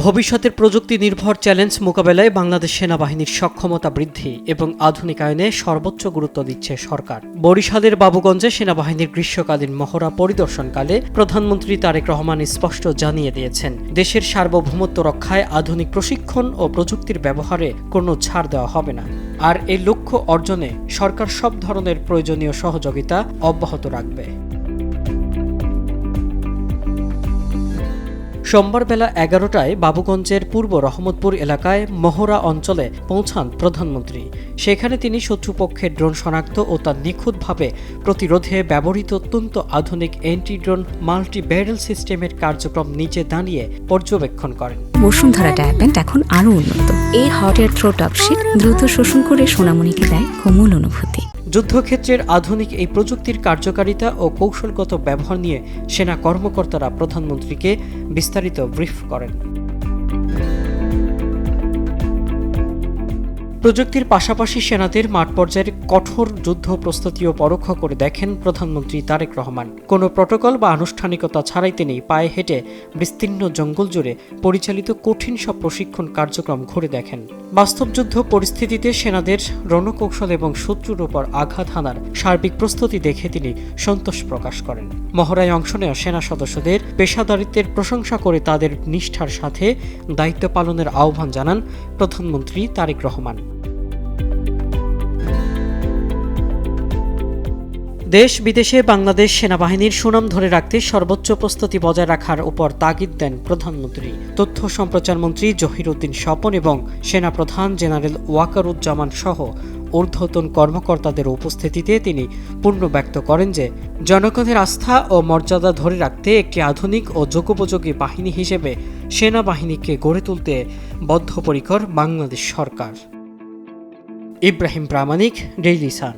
ভবিষ্যতের প্রযুক্তি নির্ভর চ্যালেঞ্জ মোকাবেলায় বাংলাদেশ সেনাবাহিনীর সক্ষমতা বৃদ্ধি এবং আধুনিকায়নে সর্বোচ্চ গুরুত্ব দিচ্ছে সরকার। বরিশালের বাবুগঞ্জে সেনাবাহিনীর গ্রীষ্মকালীন মহড়া পরিদর্শনকালে প্রধানমন্ত্রী তারেক রহমান স্পষ্ট জানিয়ে দিয়েছেন, দেশের সার্বভৌমত্ব রক্ষায় আধুনিক প্রশিক্ষণ ও প্রযুক্তির ব্যবহারে কোনো ছাড় দেওয়া হবে না। আর এই লক্ষ্য অর্জনে সরকার সব ধরনের প্রয়োজনীয় সহযোগিতা অব্যাহত রাখবে। সোমবার বেলা ১১টায় বাবুগঞ্জের পূর্ব রহমতপুর এলাকায় মহড়া অঞ্চলে পৌঁছান প্রধানমন্ত্রী। সেখানে তিনি শত্রুপক্ষের ড্রোন শনাক্ত ও তা নিখুঁতভাবে প্রতিরোধে ব্যবহৃত অত্যন্ত আধুনিক অ্যান্টি ড্রোন মাল্টি ব্যারেল সিস্টেমের কার্যক্রম নিচে দাঁড়িয়ে পর্যবেক্ষণ করেন। বসুন্ধরা ডায়াপেন্ট এখন আরও উন্নত। এই হট এয়ার থ্রো টপশিট দ্রুত শোষণ করে সোনামণিকে দেয় কোমল অনুভূতি। যুদ্ধক্ষেত্রের আধুনিক এই প্রযুক্তির কার্যকারিতা ও কৌশলগত ব্যবহার নিয়ে সেনা কর্মকর্তারা প্রধানমন্ত্রীকে বিস্তারিত ব্রিফ করেন। প্রযুক্তির পাশাপাশি সেনাদের মাঠ পর্যায়ের কঠোর যুদ্ধ প্রস্তুতিও পরোক্ষ করে দেখেন প্রধানমন্ত্রী তারেক রহমান। কোনো প্রটোকল বা আনুষ্ঠানিকতা ছাড়াই তিনি পায়ে হেঁটে বিস্তীর্ণ জঙ্গল জুড়ে পরিচালিত কঠিন সব প্রশিক্ষণ কার্যক্রম ঘুরে দেখেন। বাস্তব যুদ্ধ পরিস্থিতিতে সেনাদের রণকৌশল এবং শত্রুর উপর আঘাত হানার সার্বিক প্রস্তুতি দেখে তিনি সন্তোষ প্রকাশ করেন। মহড়ায় অংশ নেওয়া সেনা সদস্যদের পেশাদারিত্বের প্রশংসা করে তাদের নিষ্ঠার সাথে দায়িত্ব পালনের আহ্বান জানান প্রধানমন্ত্রী তারেক রহমান। দেশ বিদেশে বাংলাদেশ সেনাবাহিনীর সুনাম ধরে রাখতে সর্বোচ্চ প্রস্তুতি বজায় রাখার উপর তাগিদ দেন প্রধানমন্ত্রী। তথ্য সম্প্রচার মন্ত্রী জহিরউদ্দিন স্বপন এবং সেনাপ্রধান জেনারেল ওয়াকারুজ্জামান সহ ঊর্ধ্বতন কর্মকর্তাদের উপস্থিতিতে তিনি পূর্ণ ব্যক্ত করেন যে জনগণের আস্থা ও মর্যাদা ধরে রাখতে একটি আধুনিক ও যুগোপযোগী বাহিনী হিসেবে সেনাবাহিনীকে গড়ে তুলতে বদ্ধপরিকর বাংলাদেশ সরকার। ইব্রাহিম প্রামাণিক, ডেইলি সান।